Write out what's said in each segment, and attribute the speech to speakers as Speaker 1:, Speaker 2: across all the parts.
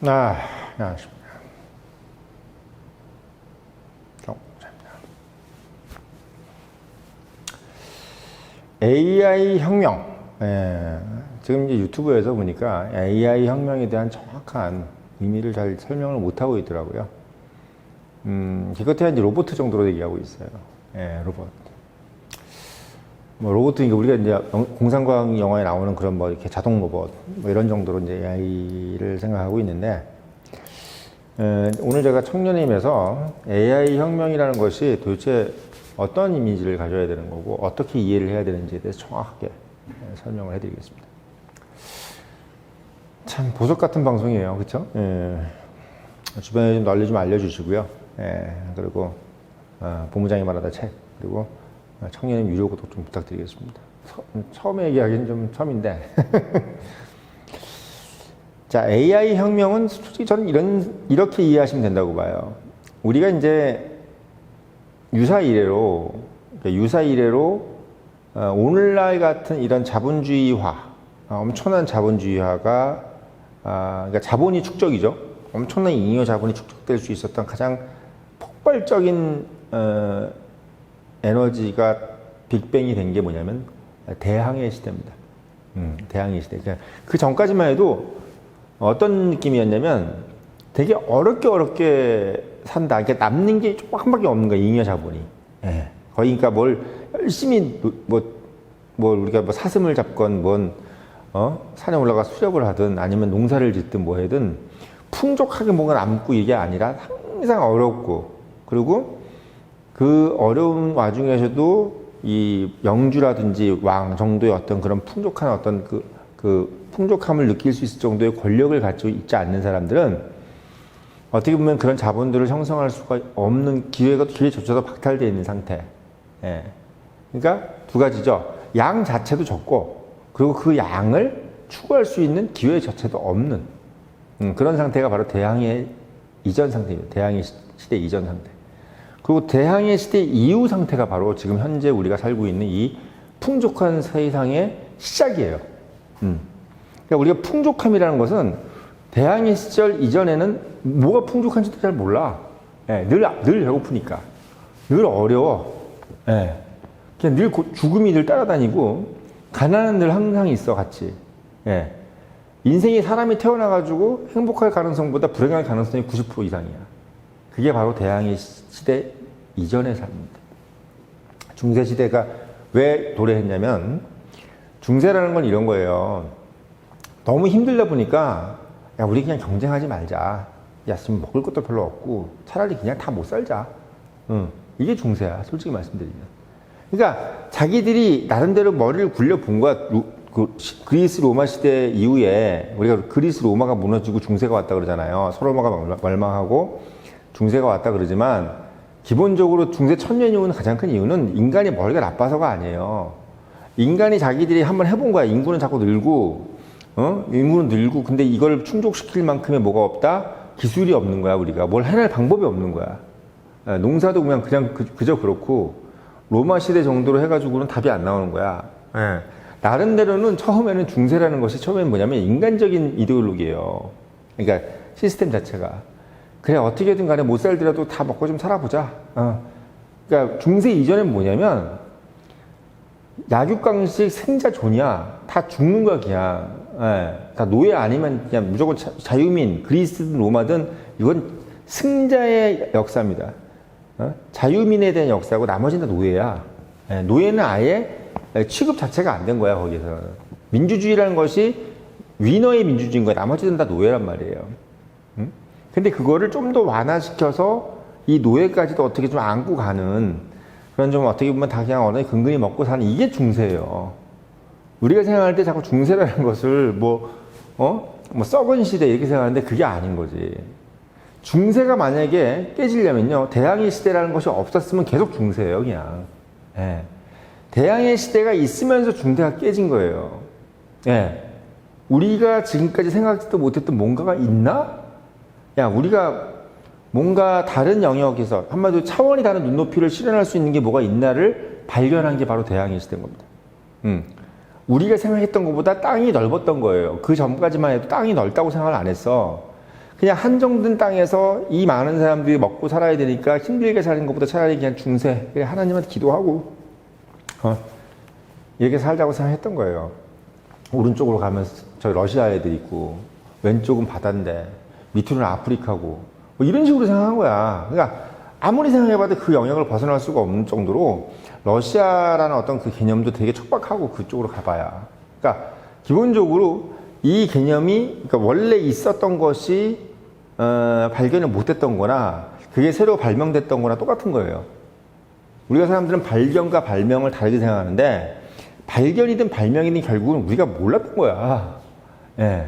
Speaker 1: 안녕하십니까. AI 혁명. 지금 이제 유튜브에서 보니까 AI 혁명에 대한 정확한 의미를 잘 설명을 못하고 있더라고요. 기껏해야 이제 로봇 정도로 얘기하고 있어요. 로봇. 뭐 로봇은 우리가 이제 공상과학 영화에 나오는 그런 뭐 이렇게 자동 로봇 뭐 이런 정도로 이제 AI를 생각하고 있는데, 오늘 제가 청년임에서 AI 혁명이라는 것이 도대체 어떤 이미지를 가져야 되는 거고 어떻게 이해를 해야 되는지에 대해서 정확하게 설명을 해드리겠습니다. 참 보석 같은 방송이에요, 그렇죠? 주변에 좀 널리 좀 알려주시고요. 그리고 본부장이 말하다 책, 그리고 청년님 유료 구독 좀 부탁드리겠습니다. 처음에 얘기하기는 좀 처음인데 자, AI 혁명은 솔직히 저는 이렇게 이해하시면 된다고 봐요. 우리가 이제 유사 이래로 오늘날 같은 이런 자본주의화, 엄청난 자본주의화가, 그러니까 자본이 축적이죠. 엄청난 잉여 자본이 축적될 수 있었던 가장 폭발적인 에너지가 빅뱅이 된 게 뭐냐면 대항해 시대입니다. 대항해 시대. 그러니까 그 전까지만 해도 어떤 느낌이었냐면 되게 어렵게 산다. 그러니까 남는 게 조금밖에 없는 거야, 잉여 자본이. 거의 그러니까 뭘 열심히 뭘 우리가 뭐 사슴을 잡건 산에 올라가 수렵을 하든 아니면 농사를 짓든 뭐 하든 풍족하게 뭐가 남고 이게 아니라 항상 어렵고, 그리고 그 어려운 와중에서도 이 영주라든지 왕 정도의 어떤 그런 풍족한 어떤 그 풍족함을 느낄 수 있을 정도의 권력을 가지고 있지 않는 사람들은 어떻게 보면 그런 자본들을 형성할 수가 없는 기회조차도 박탈되어 있는 상태. 그러니까 두 가지죠. 양 자체도 적고, 그리고 그 양을 추구할 수 있는 기회 자체도 없는 그런 상태가 바로 대항해 이전 상태입니다. 대항해 시대 이전 상태. 그리고 대항해 시대 이후 상태가 바로 지금 현재 우리가 살고 있는 이 풍족한 세상의 시작이에요. 그러니까 우리가 풍족함이라는 것은 대항해 시절 이전에는 뭐가 풍족한지도 잘 몰라. 늘 배고프니까. 늘 어려워. 그냥 늘 죽음이 늘 따라다니고, 가난은 늘 항상 있어, 같이. 인생이 사람이 태어나가지고 행복할 가능성보다 불행할 가능성이 90% 이상이야. 그게 바로 대항해 시대 이전의 삶입니다. 중세시대가 왜 도래했냐면, 중세라는 건 이런 거예요. 너무 힘들다 보니까, 야, 우리 그냥 경쟁하지 말자. 야, 지금 먹을 것도 별로 없고, 차라리 그냥 다 못 살자. 이게 중세야, 솔직히 말씀드리면. 그러니까, 자기들이 나름대로 머리를 굴려본 거야. 그리스 로마 시대 이후에, 우리가 그리스 로마가 무너지고 중세가 왔다 그러잖아요. 서로마가 멸망하고 중세가 왔다 그러지만, 기본적으로 중세 1000년 이후는 가장 큰 이유는 인간이 머리가 나빠서가 아니에요. 인간이 자기들이 한번 해본 거야. 인구는 자꾸 늘고, 인구는 늘고, 근데 이걸 충족시킬 만큼의 뭐가 없다? 기술이 없는 거야, 우리가. 뭘 해낼 방법이 없는 거야. 농사도 그냥 그저 그렇고, 로마 시대 정도로 해가지고는 답이 안 나오는 거야. 나름대로는 처음에는 중세라는 것이 처음에는 뭐냐면 인간적인 이데올로기예요. 그러니까 시스템 자체가. 그래, 어떻게든 간에 못 살더라도 다 먹고 좀 살아보자. 그러니까 중세 이전엔 뭐냐면, 약육강식 생자존이야. 다 죽는 거야, 그냥. 다 노예 아니면 그냥 무조건 자유민, 그리스든 로마든 이건 승자의 역사입니다. 자유민에 대한 역사고 나머지는 다 노예야. 노예는 아예 취급 자체가 안 된 거야, 거기서. 민주주의라는 것이 위너의 민주주의인 거야. 나머지는 다 노예란 말이에요. 근데 그거를 좀 더 완화시켜서 이 노예까지도 어떻게 좀 안고 가는 그런 좀 어떻게 보면 다 그냥 어느 근근히 먹고 사는 이게 중세예요. 우리가 생각할 때 자꾸 중세라는 것을 뭐 썩은 시대 이렇게 생각하는데 그게 아닌 거지. 중세가 만약에 깨지려면요, 대항해 시대라는 것이 없었으면 계속 중세예요, 그냥. 대항해 시대가 있으면서 중세가 깨진 거예요. 우리가 지금까지 생각지도 못했던 뭔가가 있나? 야, 우리가 뭔가 다른 영역에서 한마디로 차원이 다른 눈높이를 실현할 수 있는 게 뭐가 있나를 발견한 게 바로 대항해 시대인 겁니다. 우리가 생각했던 것보다 땅이 넓었던 거예요. 그 전까지만 해도 땅이 넓다고 생각을 안 했어. 그냥 한정된 땅에서 이 많은 사람들이 먹고 살아야 되니까 힘들게 사는 것보다 차라리 그냥 중세, 하나님한테 기도하고 이렇게 살자고 생각했던 거예요. 오른쪽으로 가면 저 러시아 애들 있고 왼쪽은 바다인데 밑으로는 아프리카고 뭐 이런 식으로 생각한 거야. 그러니까 아무리 생각해봐도 그 영역을 벗어날 수가 없는 정도로 러시아라는 어떤 그 개념도 되게 척박하고 그쪽으로 가봐야. 그러니까 기본적으로 이 개념이 그러니까 원래 있었던 것이 발견을 못했던 거나 그게 새로 발명됐던 거나 똑같은 거예요. 우리가 사람들은 발견과 발명을 다르게 생각하는데 발견이든 발명이든 결국은 우리가 몰랐던 거야. 예.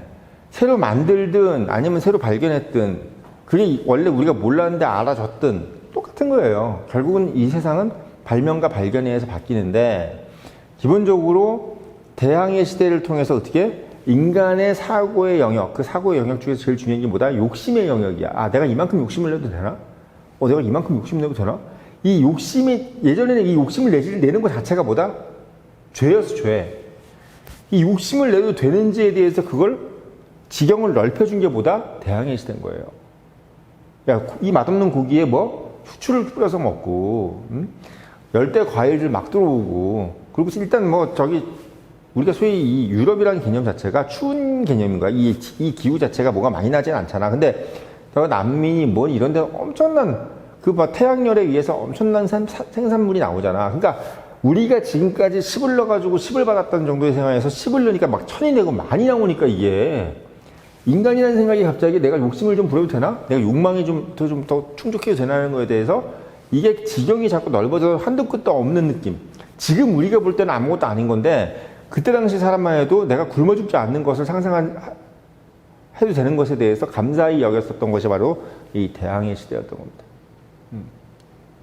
Speaker 1: 새로 만들든 아니면 새로 발견했든 그게 원래 우리가 몰랐는데 알아줬든 똑같은 거예요. 결국은 이 세상은 발명과 발견에 의해서 바뀌는데 기본적으로 대항해 시대를 통해서 어떻게 인간의 사고의 영역, 그 사고의 영역 중에서 제일 중요한 게 뭐다? 욕심의 영역이야. 아, 내가 이만큼 욕심을 내도 되나? 내가 이만큼 욕심 내도 되나? 이 욕심이, 예전에는 이 욕심을 내는 것 자체가 뭐다? 죄였어, 죄. 이 욕심을 내도 되는지에 대해서 그걸 지경을 넓혀준 게 뭐다? 대항해 시대인 거예요. 야, 이 맛없는 고기에 뭐? 후추를 뿌려서 먹고, 열대 과일들 막 들어오고, 그리고 일단 뭐 우리가 소위 이 유럽이라는 개념 자체가 추운 개념인 거야. 이 기후 자체가 뭐가 많이 나진 않잖아. 근데 난민이 뭐 이런 데 엄청난 태양열에 의해서 엄청난 생산물이 나오잖아. 그러니까 우리가 지금까지 씹을 넣어가지고 씹을 받았던 정도의 생활에서 씹을 넣으니까 막 천이 되고 많이 나오니까 이게 인간이라는 생각이 갑자기 내가 욕심을 좀 부려도 되나? 내가 욕망이 좀 더 충족해도 되나는 거에 대해서 이게 지경이 자꾸 넓어져서 한도 끝도 없는 느낌. 지금 우리가 볼 때는 아무것도 아닌 건데 그때 당시 사람만 해도 내가 굶어 죽지 않는 것을 해도 되는 것에 대해서 감사히 여겼었던 것이 바로 이 대항해 시대였던 겁니다.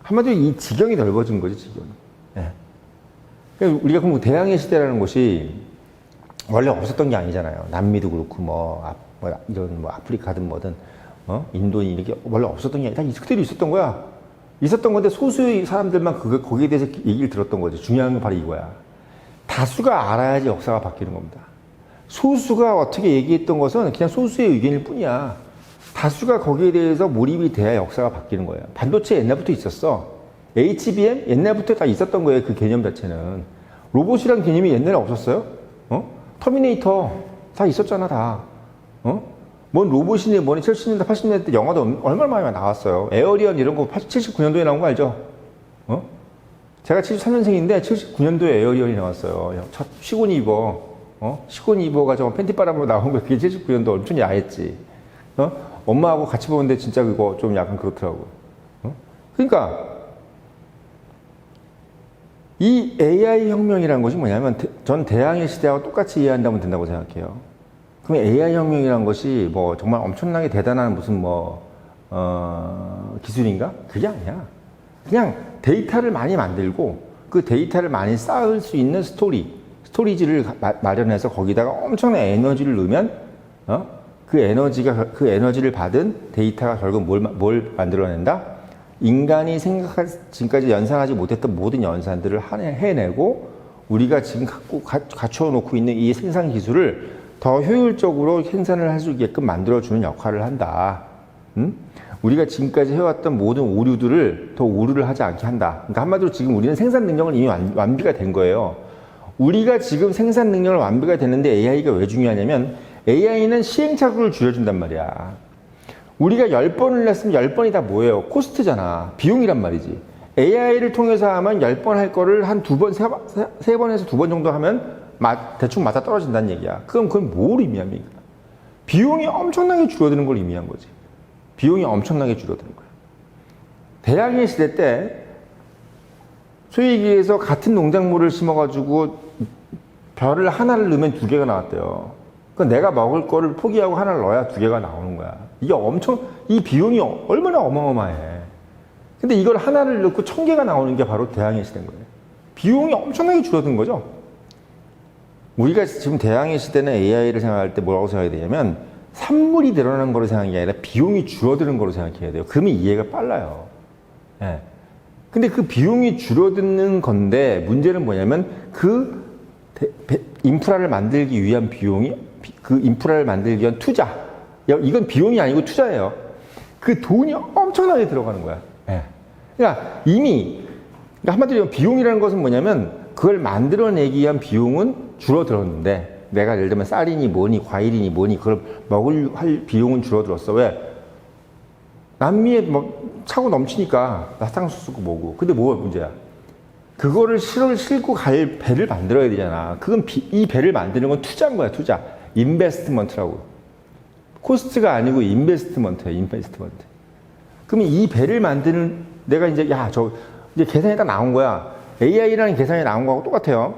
Speaker 1: 한마디로 이 지경이 넓어진 거지, 지경이. 네. 그러니까 우리가 그럼 대항해 시대라는 것이 원래 없었던 게 아니잖아요. 남미도 그렇고 이런 아프리카든 뭐든 인도니 이렇게 원래 없었던 게 아니라 그대로 있었던 거야. 있었던 건데 소수의 사람들만 거기에 대해서 얘기를 들었던 거지. 중요한 건 바로 이거야. 다수가 알아야지 역사가 바뀌는 겁니다. 소수가 어떻게 얘기했던 것은 그냥 소수의 의견일 뿐이야. 다수가 거기에 대해서 몰입이 돼야 역사가 바뀌는 거예요. 반도체 옛날부터 있었어. HBM 옛날부터 다 있었던 거예요. 그 개념 자체는. 로봇이란 개념이 옛날에 없었어요? 터미네이터 다 있었잖아, 다. 뭔 로봇이니 뭐니 70년대, 80년대 때 영화도 얼마나 많이 나왔어요. 에어리언 이런 거 79년도에 나온 거 알죠? 제가 73년생인데 79년도에 에어리언이 나왔어요. 첫 시곤이 입어. 시곤이 입어가 팬티 바람으로 나온 거 그게 79년도 엄청 야했지. 엄마하고 같이 보는데 진짜 그거 좀 약간 그렇더라고. 그러니까 이 AI 혁명이라는 것이 뭐냐면 전 대항해 시대하고 똑같이 이해한다면 된다고 생각해요. 그럼 AI 혁명이라는 것이 뭐 정말 엄청나게 대단한 무슨 기술인가? 그게 아니야. 그냥 데이터를 많이 만들고 그 데이터를 많이 쌓을 수 있는 스토리지를 마련해서 거기다가 엄청난 에너지를 넣으면 그 에너지를 받은 데이터가 결국 뭘 만들어낸다? 인간이 지금까지 연상하지 못했던 모든 연산들을 해내고 우리가 지금 갖춰 놓고 있는 이 생산 기술을 더 효율적으로 생산을 할 수 있게끔 만들어주는 역할을 한다. 우리가 지금까지 해왔던 모든 오류들을 더 오류를 하지 않게 한다. 그러니까 한마디로 지금 우리는 생산 능력은 이미 완비가 된 거예요. 우리가 지금 생산 능력을 완비가 됐는데 AI가 왜 중요하냐면 AI는 시행착오를 줄여준단 말이야. 우리가 10번을 냈으면 10번이 다 뭐예요? 코스트잖아. 비용이란 말이지. AI를 통해서 하면 10번 할 거를 한 2번, 3번에서 2번 정도 하면 대충 맞아 떨어진다는 얘기야. 그건 뭘 의미합니까? 비용이 엄청나게 줄어드는 걸 의미한 거지. 비용이 엄청나게 줄어드는 거야. 대항해 시대 때 소위 얘기해서 같은 농작물을 심어가지고 벼를 하나를 넣으면 2개가 나왔대요. 그러니까 내가 먹을 거를 포기하고 하나를 넣어야 2개가 나오는 거야. 이 비용이 얼마나 어마어마해. 근데 이걸 하나를 넣고 1000개가 나오는 게 바로 대항해 시대인 거예요. 비용이 엄청나게 줄어든 거죠. 우리가 지금 대항해 시대는 AI를 생각할 때 뭐라고 생각해야 되냐면 산물이 늘어나는 거로 생각이 아니라 비용이 줄어드는 거로 생각해야 돼요. 그러면 이해가 빨라요. 예. 근데 그 비용이 줄어드는 건데 문제는 뭐냐면 인프라를 만들기 위한 비용이 그 인프라를 만들기 위한 투자 이건 비용이 아니고 투자예요. 그 돈이 엄청나게 들어가는 거야. 예. 그러니까 이미, 그러니까 한마디로 얘기하면 비용이라는 것은 뭐냐면 그걸 만들어내기 위한 비용은 줄어들었는데 내가 예를 들면 쌀이니 뭐니 과일이니 뭐니 그걸 할 비용은 줄어들었어. 왜? 남미에 뭐 차고 넘치니까 사탕수수고 뭐고. 근데 뭐가 문제야? 그거를 싣고 갈 배를 만들어야 되잖아. 그건 이 배를 만드는 건 투자인 거야, 투자. 인베스트먼트라고. 코스트가 아니고 인베스트먼트야, 인베스트먼트. 그러면 이 배를 만드는, 내가 이제, 이제 계산이 딱 나온 거야. AI라는 계산이 나온 거하고 똑같아요.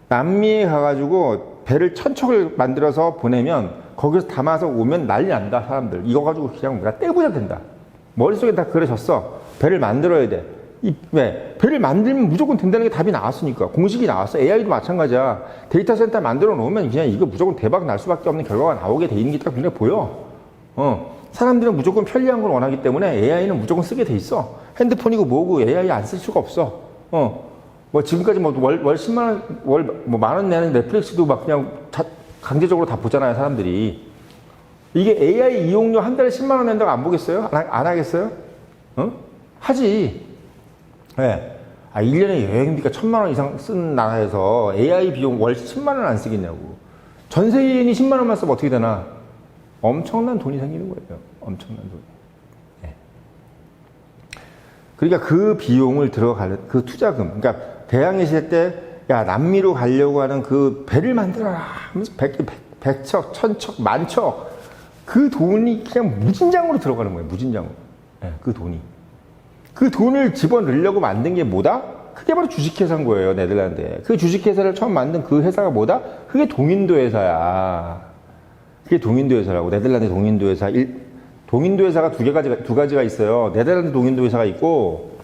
Speaker 1: 남미에 가가지고 배를 1,000척을 만들어서 보내면 거기서 담아서 오면 난리 난다, 사람들. 이거 가지고 그냥 뭐라 떼부자 된다. 머릿속에 다 그려졌어. 배를 만들어야 돼. 왜? 배를 만들면 무조건 된다는 게 답이 나왔으니까. 공식이 나왔어. AI도 마찬가지야. 데이터 센터 만들어 놓으면 그냥 이거 무조건 대박 날 수밖에 없는 결과가 나오게 돼 있는 게 딱 눈에 보여. 사람들은 무조건 편리한 걸 원하기 때문에 AI는 무조건 쓰게 돼 있어. 핸드폰이고 뭐고 AI 안 쓸 수가 없어. 뭐 지금까지 뭐 월 10만 원, 뭐 10,000원 내는 넷플릭스도 막 그냥 강제적으로 다 보잖아요, 사람들이. 이게 AI 이용료 한 달에 10만 원 낸다고 안 보겠어요? 안 하겠어요? 하지. 왜? 1년에 여행비가 1,000만 원 이상 쓴 나라에서 AI 비용 월 10만 원 안 쓰겠냐고. 전 세계인이 10만 원만 쓰면 어떻게 되나? 엄청난 돈이 생기는 거예요. 엄청난 돈. 네. 그러니까 그 비용을 그 투자금. 그러니까 대항해 시대 때, 야, 남미로 가려고 하는 그 배를 만들어라 하면서 100척, 1,000척, 10,000척. 그 돈이 그냥 무진장으로 들어가는 거예요. 무진장으로. 네, 그 돈이. 그 돈을 집어넣으려고 만든 게 뭐다? 그게 바로 주식회사인 거예요, 네덜란드에. 그 주식회사를 처음 만든 그 회사가 뭐다? 그게 동인도 회사야. 그게 동인도 회사라고. 네덜란드 동인도 회사. 동인도 회사가 두 가지가 있어요. 네덜란드 동인도 회사가 있고,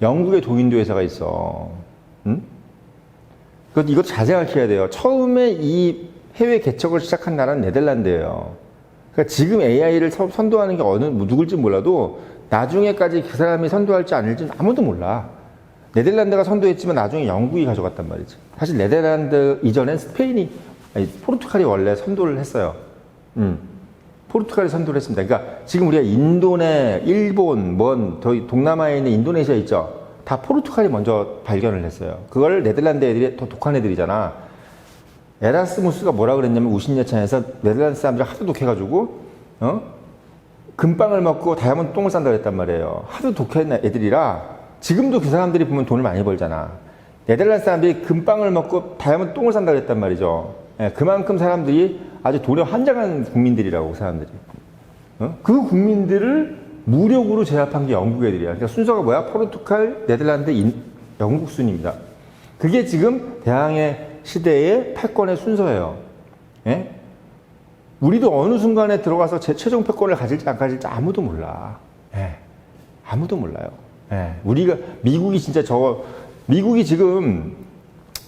Speaker 1: 영국의 동인도 회사가 있어. 응? 이것도 잘 생각해야 돼요. 처음에 이 해외 개척을 시작한 나라는 네덜란드예요. 그러니까 지금 AI를 선도하는 게 누굴지 몰라도 나중에까지 그 사람이 선도할지 아닐지 아무도 몰라. 네덜란드가 선도했지만 나중에 영국이 가져갔단 말이지. 사실 네덜란드 이전엔 포르투갈이 원래 선도를 했어요. 포르투갈이 선도를 했습니다. 그러니까 지금 우리가 인도네, 일본, 동남아에 있는 인도네시아 있죠? 다 포르투갈이 먼저 발견을 했어요. 그걸 네덜란드 애들이 더 독한 애들이잖아. 에라스무스가 뭐라 그랬냐면 우신여찬에서 네덜란드 사람들이 하도 독해가지고 금빵을 먹고 다이아몬드 똥을 싼다 그랬단 말이에요. 하도 독한 애들이라 지금도 그 사람들이 보면 돈을 많이 벌잖아. 네덜란드 사람들이 금빵을 먹고 다이아몬드 똥을 산다 그랬단 말이죠. 예, 그만큼 사람들이 아주 돈에 환장한 국민들이라고, 그 사람들이. 그 국민들을 무력으로 제압한 게 영국 애들이야. 그러니까 순서가 뭐야? 포르투갈, 네덜란드, 영국 순입니다. 그게 지금 대항해 시대의 패권의 순서예요. 예? 우리도 어느 순간에 들어가서 최종 패권을 가질지 안 가질지 아무도 몰라. 예. 아무도 몰라요. 예. 미국이 지금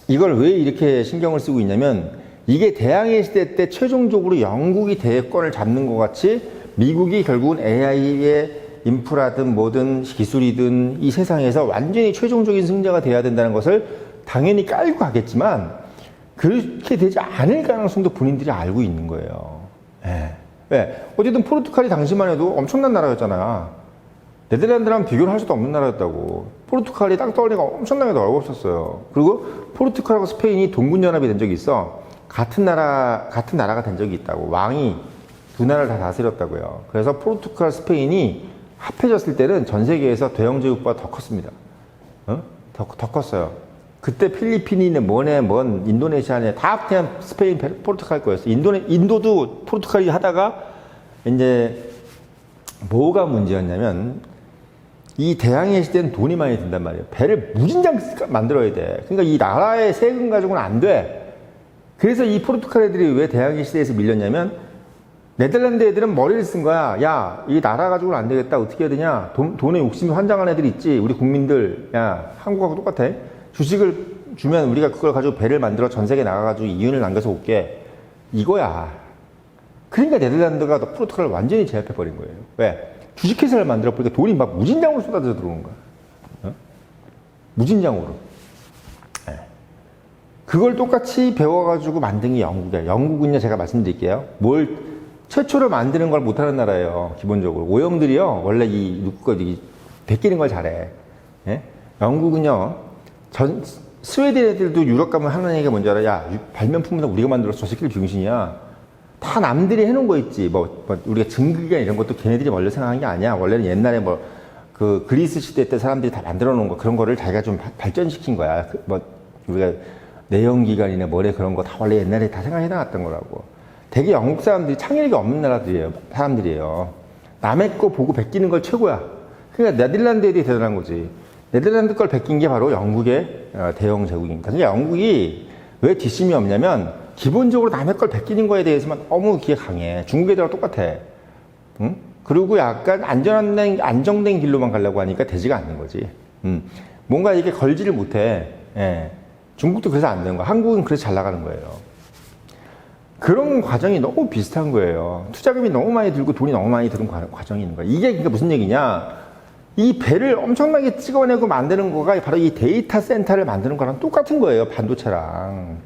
Speaker 1: 이걸 왜 이렇게 신경을 쓰고 있냐면, 이게 대항해 시대 때 최종적으로 영국이 대권을 잡는 것 같이 미국이 결국은 AI의 인프라든 뭐든 기술이든 이 세상에서 완전히 최종적인 승자가 돼야 된다는 것을 당연히 깔고 가겠지만, 그렇게 되지 않을 가능성도 본인들이 알고 있는 거예요. 예. 왜? 어쨌든 포르투갈이 당시만 해도 엄청난 나라였잖아. 네덜란드랑 비교를 할 수도 없는 나라였다고. 포르투갈이 땅덩어리가 엄청나게 넓었었어요. 그리고 포르투갈하고 스페인이 동군연합이 된 적이 있어. 같은 나라가 된 적이 있다고. 왕이 두 나라를 다 다스렸다고요. 그래서 포르투갈, 스페인이 합해졌을 때는 전 세계에서 대영 제국보다 더 컸습니다. 더 컸어요. 그때 필리핀이네, 인도네시아네, 다 그냥 스페인, 포르투갈 거였어요. 인도도 포르투갈이 하다가, 이제, 뭐가 문제였냐면, 이 대항해 시대는 돈이 많이 든단 말이에요. 배를 무진장 만들어야 돼. 그러니까 이 나라의 세금 가지고는 안 돼. 그래서 이 포르투갈 애들이 왜 대항해 시대에서 밀렸냐면, 네덜란드 애들은 머리를 쓴 거야. 야, 이 나라 가지고는 안 되겠다. 어떻게 해야 되냐? 돈에 욕심이 환장한 애들 있지. 우리 국민들. 야, 한국하고 똑같아. 주식을 주면 우리가 그걸 가지고 배를 만들어 전 세계에 나가가지고 이윤을 남겨서 올게. 이거야. 그러니까 네덜란드가 포르투갈을 완전히 제압해버린 거예요. 왜? 주식회사를 만들어 보니까 돈이 막 무진장으로 쏟아져 들어오는 거야. 무진장으로. 네. 그걸 똑같이 배워가지고 만든 게 영국이야. 영국은요, 제가 말씀드릴게요. 최초로 만드는 걸 못하는 나라예요. 기본적으로. 오형들이요. 원래 이 누구까지 베끼는 걸 잘해. 예? 영국은요. 스웨덴 애들도 유럽 가면 하는 얘기가 뭔지 알아? 야, 발명품은 우리가 만들어서 저 새끼들 병신이야. 다 남들이 해놓은 거 있지. 우리가 증기기관 이런 것도 걔네들이 원래 생각한 게 아니야. 원래는 옛날에 그 그리스 시대 때 사람들이 다 만들어 놓은 거, 그런 거를 자기가 좀 발전시킨 거야. 우리가 내연기관이나 뭐래 그런 거 다 원래 옛날에 다 생각해 놨던 거라고. 되게 영국 사람들이 창의력이 없는 사람들이에요. 남의 거 보고 베끼는 걸 최고야. 그러니까 네덜란드 애들이 대단한 거지. 네덜란드 걸 베낀 게 바로 영국의 대영 제국입니다. 그러니까 영국이 왜 뒷심이 없냐면 기본적으로 남의 걸 베끼는 거에 대해서만 너무 기에 강해. 중국 애들하고 똑같아. 응? 그리고 약간 안정된 길로만 가려고 하니까 되지가 않는 거지. 뭔가 이게 걸지를 못해. 예. 중국도 그래서 안 되는 거야. 한국은 그래서 잘 나가는 거예요. 그런 과정이 너무 비슷한 거예요. 투자금이 너무 많이 들고 돈이 너무 많이 드는 과정이 있는 거야. 이게 그러니까 무슨 얘기냐? 이 배를 엄청나게 찍어내고 만드는 거가 바로 이 데이터 센터를 만드는 거랑 똑같은 거예요. 반도체랑.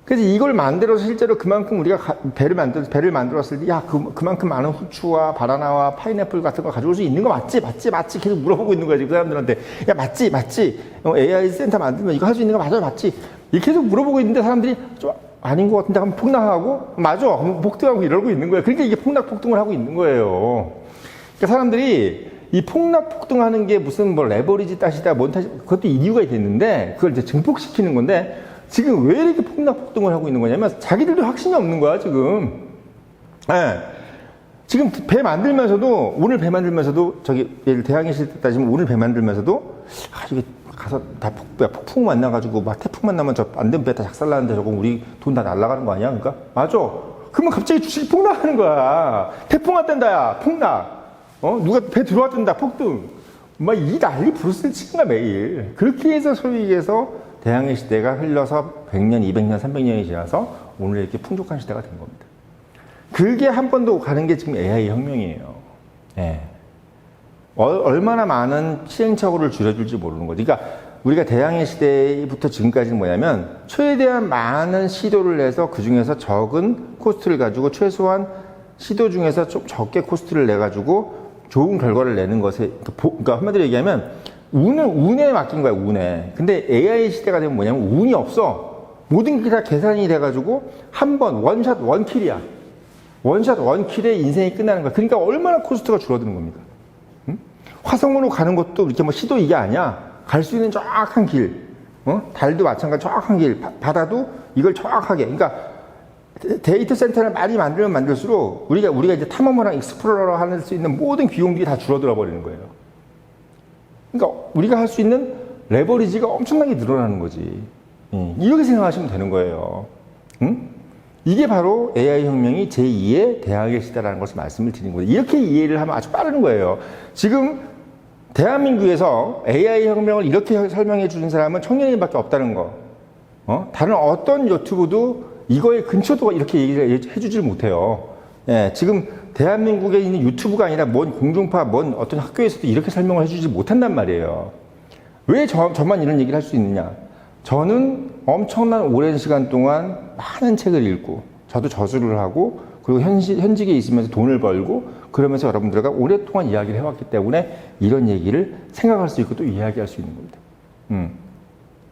Speaker 1: 그래서 이걸 만들어서 실제로 그만큼 우리가 배를 만들었을 때, 야, 그만큼 많은 후추와 바나나와 파인애플 같은 거 가져올 수 있는 거 맞지? 계속 물어보고 있는 거야, 지금 사람들한테. 야, 맞지? AI 센터 만들면 이거 할 수 있는 거 맞지? 이렇게 계속 물어보고 있는데 사람들이 좀 아닌 것 같은데 하면 폭락하고, 맞아. 폭등하고 이러고 있는 거예요. 그러니까 이게 폭등을 하고 있는 거예요. 그러니까 사람들이 이 폭등하는 게 무슨 레버리지 따시다, 그것도 이유가 있는데, 그걸 이제 증폭시키는 건데, 지금 왜 이렇게 폭등을 하고 있는 거냐면 자기들도 확신이 없는 거야 지금. 네. 지금 오늘 배 만들면서도 예를 대항해 실 때 따지면 오늘 배 만들면서도 이게 가서 다 폭풍 만나가지고 막 태풍 만나면 저 안 된 배 다 작살나는데 저거 우리 돈 다 날아가는 거 아니야? 그러니까 맞아. 그러면 갑자기 주식이 폭락하는 거야. 태풍 왔단다야 폭락. 누가 배 들어왔단다 폭등. 막 이 난리 부르스를 치는 거야 매일. 그렇게 해서 소위 얘기해서 대항해 시대가 흘러서 100년, 200년, 300년이 지나서 오늘 이렇게 풍족한 시대가 된 겁니다. 그게 한 번 더 가는 게 지금 AI 혁명이에요. 예. 얼마나 많은 시행착오를 줄여줄지 모르는 거지. 그러니까 우리가 대항해 시대부터 지금까지는 뭐냐면 최대한 많은 시도를 해서 그 중에서 적은 코스트를 가지고 최소한 시도 중에서 좀 적게 코스트를 내가지고 좋은 결과를 내는 것에, 그러니까 한마디로 얘기하면 운에 맡긴 거야, 운에. 근데 AI 시대가 되면 뭐냐면 운이 없어. 모든 게 다 계산이 돼가지고 한 번, 원샷, 원킬이야. 원샷, 원킬에 인생이 끝나는 거야. 그러니까 얼마나 코스트가 줄어드는 겁니까? 응? 화성으로 가는 것도 이렇게 시도 이게 아니야. 갈 수 있는 정확한 길. 달도 마찬가지 정확한 길. 바다도 이걸 정확하게. 그러니까 데이터 센터를 많이 만들면 만들수록 우리가 이제 탐험어랑 익스플로러 할 수 있는 모든 비용들이 다 줄어들어 버리는 거예요. 그러니까 우리가 할 수 있는 레버리지가 엄청나게 늘어나는 거지. 이렇게 생각하시면 되는 거예요. 응? 이게 바로 AI 혁명이 제2의 대항해 시대라는 것을 말씀을 드리는 거예요. 이렇게 이해를 하면 아주 빠른 거예요. 지금 대한민국에서 AI 혁명을 이렇게 설명해 주는 사람은 청년이밖에 없다는 거. 다른 어떤 유튜브도 이거의 근처도 이렇게 얘기를 해주질 못해요. 예, 지금 대한민국에 있는 유튜브가 아니라 뭔 공중파, 뭔 어떤 학교에서도 이렇게 설명을 해주지 못한단 말이에요. 왜 저만 이런 얘기를 할 수 있느냐? 저는 엄청난 오랜 시간 동안 많은 책을 읽고, 저도 저술을 하고, 그리고 현직에 있으면서 돈을 벌고, 그러면서 여러분들과 오랫동안 이야기를 해왔기 때문에 이런 얘기를 생각할 수 있고 또 이야기할 수 있는 겁니다.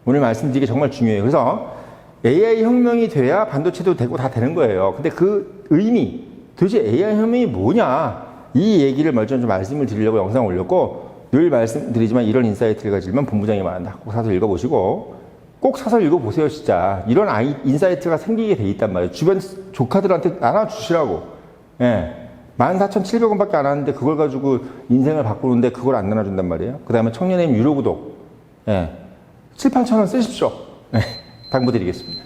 Speaker 1: 오늘 말씀드리기 정말 중요해요. 그래서 AI 혁명이 돼야 반도체도 되고 다 되는 거예요. 근데 그 의미, 도대체 AI 혁명이 뭐냐? 이 얘기를 먼저 좀 말씀을 드리려고 영상을 올렸고, 늘 말씀드리지만 이런 인사이트를 가지면 본부장이 말한다. 꼭 사서 읽어보시고, 꼭 사서 읽어보세요, 진짜. 이런 인사이트가 생기게 돼 있단 말이에요. 주변 조카들한테 나눠주시라고. 예. 14,700원 밖에 안 하는데 그걸 가지고 인생을 바꾸는데 그걸 안 나눠준단 말이에요. 그 다음에 청년의 유료 구독. 예. 7, 8천 원 쓰십시오. 예. 당부드리겠습니다.